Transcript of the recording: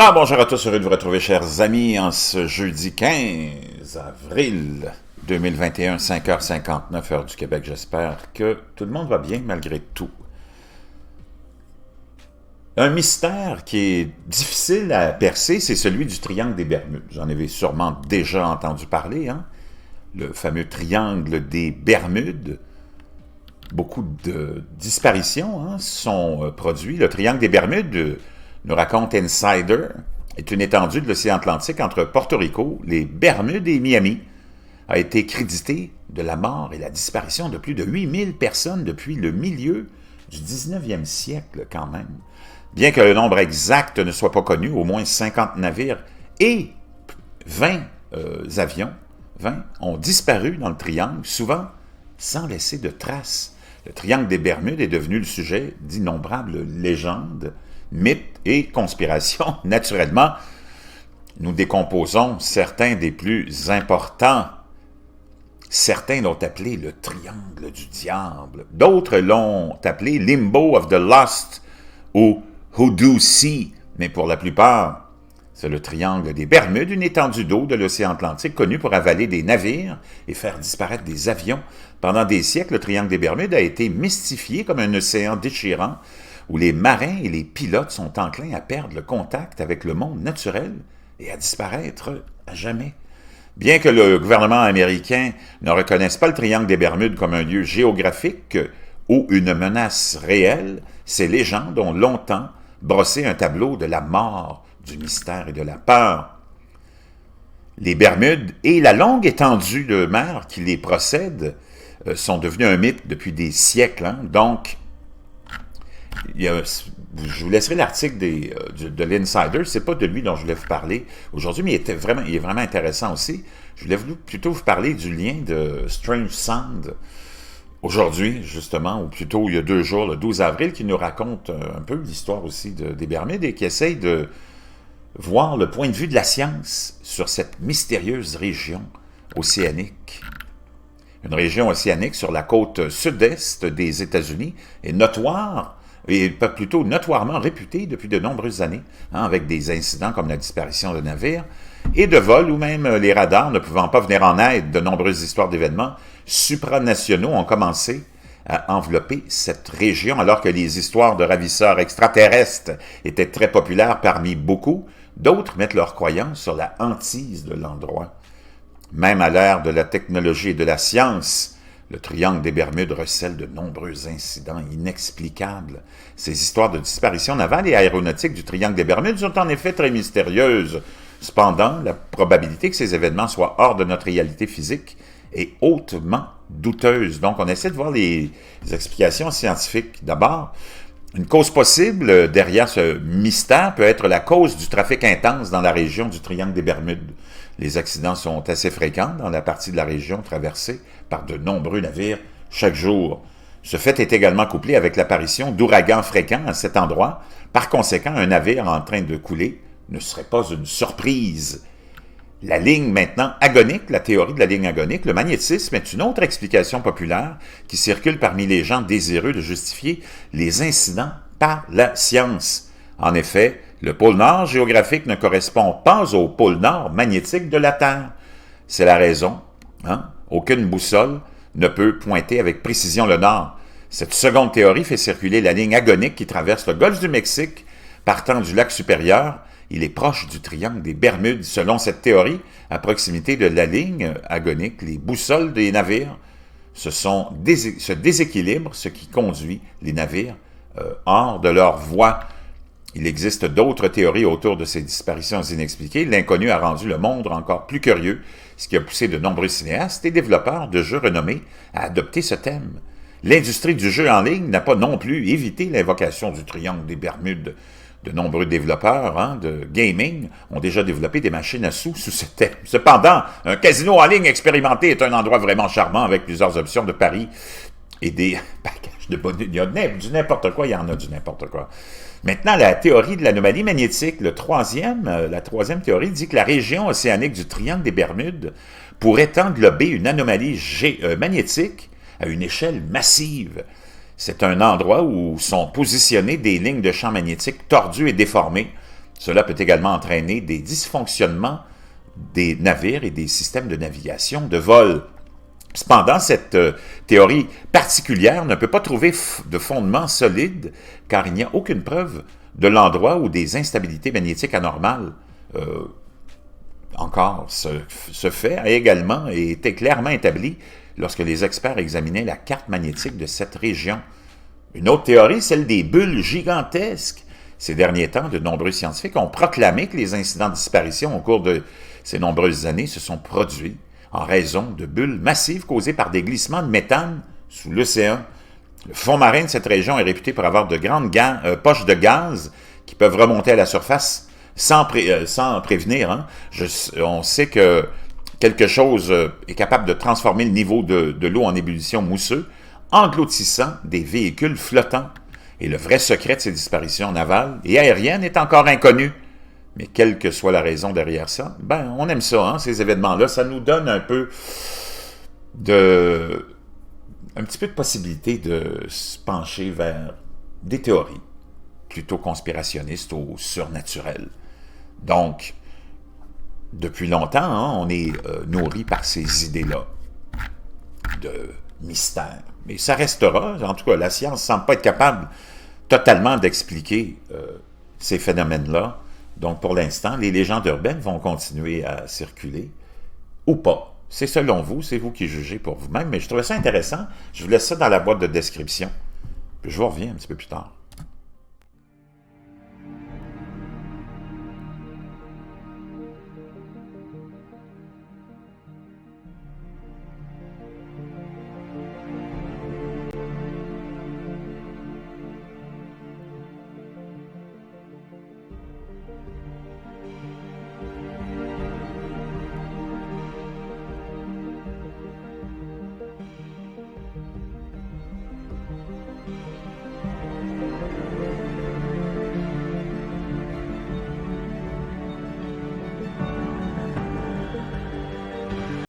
Alors, bonjour à tous, heureux de vous retrouver, chers amis, en ce jeudi 15 avril 2021, 5h59, heure du Québec. J'espère que tout le monde va bien malgré tout. Un mystère qui est difficile à percer, c'est celui du triangle des Bermudes. J'en avais sûrement déjà entendu parler, hein? Le fameux triangle des Bermudes. Beaucoup de disparitions sont produites. Le triangle des Bermudes, nous raconte Insider, est une étendue de l'océan Atlantique entre Porto Rico, les Bermudes et Miami, a été crédité de la mort et la disparition de plus de 8000 personnes depuis le milieu du 19e siècle quand même. Bien que le nombre exact ne soit pas connu, au moins 50 navires et 20 avions, 20, ont disparu dans le triangle, souvent sans laisser de traces. Le triangle des Bermudes est devenu le sujet d'innombrables légendes, mythes et conspirations. Naturellement, nous décomposons certains des plus importants. Certains l'ont appelé le triangle du diable. D'autres l'ont appelé Limbo of the Lost ou Hoodoo Sea. Mais pour la plupart, c'est le triangle des Bermudes, une étendue d'eau de l'océan Atlantique connue pour avaler des navires et faire disparaître des avions. Pendant des siècles, le triangle des Bermudes a été mystifié comme un océan déchirant où les marins et les pilotes sont enclins à perdre le contact avec le monde naturel et à disparaître à jamais. Bien que le gouvernement américain ne reconnaisse pas le triangle des Bermudes comme un lieu géographique ou une menace réelle, ces légendes ont longtemps brossé un tableau de la mort, du mystère et de la peur. Les Bermudes et la longue étendue de mer qui les procède sont devenus un mythe depuis des siècles. Donc, je vous laisserai l'article de l'Insider, c'est pas de lui dont je voulais vous parler aujourd'hui, mais il est vraiment intéressant aussi. Je voulais plutôt vous parler du lien de Strange Sound aujourd'hui, justement, ou plutôt il y a 2 jours, le 12 avril, qui nous raconte un peu l'histoire aussi des Bermudes et qui essaye de voir le point de vue de la science sur cette mystérieuse région océanique. Une région océanique sur la côte sud-est des États-Unis est notoire, et plutôt notoirement réputée depuis de nombreuses années, avec des incidents comme la disparition de navires et de vols, ou même les radars ne pouvant pas venir en aide. De nombreuses histoires d'événements supranationaux ont commencé à envelopper cette région, alors que les histoires de ravisseurs extraterrestres étaient très populaires parmi beaucoup. D'autres mettent leur croyance sur la hantise de l'endroit. Même à l'ère de la technologie et de la science, le triangle des Bermudes recèle de nombreux incidents inexplicables. Ces histoires de disparition navale et aéronautique du triangle des Bermudes sont en effet très mystérieuses. Cependant, la probabilité que ces événements soient hors de notre réalité physique est hautement douteuse. Donc, on essaie de voir les explications scientifiques. D'abord, une cause possible derrière ce mystère peut être la cause du trafic intense dans la région du triangle des Bermudes. Les accidents sont assez fréquents dans la partie de la région traversée par de nombreux navires chaque jour. Ce fait est également couplé avec l'apparition d'ouragans fréquents à cet endroit. Par conséquent, un navire en train de couler ne serait pas une surprise. La ligne maintenant agonique, la théorie de la ligne agonique, le magnétisme est une autre explication populaire qui circule parmi les gens désireux de justifier les incidents par la science. En effet, le pôle nord géographique ne correspond pas au pôle nord magnétique de la Terre. C'est la raison. Aucune boussole ne peut pointer avec précision le nord. Cette seconde théorie fait circuler la ligne agonique qui traverse le golfe du Mexique, partant du lac supérieur. Il est proche du triangle des Bermudes. Selon cette théorie, à proximité de la ligne agonique, les boussoles des navires se déséquilibrent, ce qui conduit les navires hors de leur voie. Il existe d'autres théories autour de ces disparitions inexpliquées. L'inconnu a rendu le monde encore plus curieux, ce qui a poussé de nombreux cinéastes et développeurs de jeux renommés à adopter ce thème. L'industrie du jeu en ligne n'a pas non plus évité l'invocation du triangle des Bermudes. De nombreux développeurs de gaming ont déjà développé des machines à sous ce thème. Cependant, un casino en ligne expérimenté est un endroit vraiment charmant avec plusieurs options de paris et des packages de bonus. Il y a du n'importe quoi, il y en a du n'importe quoi. Maintenant, la théorie de l'anomalie magnétique, la troisième théorie dit que la région océanique du triangle des Bermudes pourrait englober une anomalie magnétique à une échelle massive. C'est un endroit où sont positionnées des lignes de champ magnétique tordues et déformées Cela peut également entraîner des dysfonctionnements des navires et des systèmes de navigation de vol. Cependant, cette théorie particulière ne peut pas trouver de fondement solide car il n'y a aucune preuve de l'endroit où des instabilités magnétiques anormales ce fait a également été clairement établi lorsque les experts examinaient la carte magnétique de cette région. Une autre théorie, celle des bulles gigantesques. Ces derniers temps, de nombreux scientifiques ont proclamé que les incidents de disparition au cours de ces nombreuses années se sont produits en raison de bulles massives causées par des glissements de méthane sous l'océan. Le fond marin de cette région est réputé pour avoir de grandes poches de gaz qui peuvent remonter à la surface sans prévenir. Hein. On sait que quelque chose est capable de transformer le niveau de l'eau en ébullition mousseux, engloutissant des véhicules flottants. Et le vrai secret de ces disparitions navales et aériennes est encore inconnu. Mais quelle que soit la raison derrière ça, ben on aime ça, hein, ces événements-là. Ça nous donne un petit peu de possibilité de se pencher vers des théories plutôt conspirationnistes ou surnaturelles. Donc, depuis longtemps, hein, on est nourri par ces idées-là de mystère. Mais ça restera, en tout cas, la science ne semble pas être capable totalement d'expliquer ces phénomènes-là. Donc, pour l'instant, les légendes urbaines vont continuer à circuler, ou pas. C'est selon vous, c'est vous qui jugez pour vous-même, mais je trouvais ça intéressant. Je vous laisse ça dans la boîte de description, puis je vous reviens un petit peu plus tard.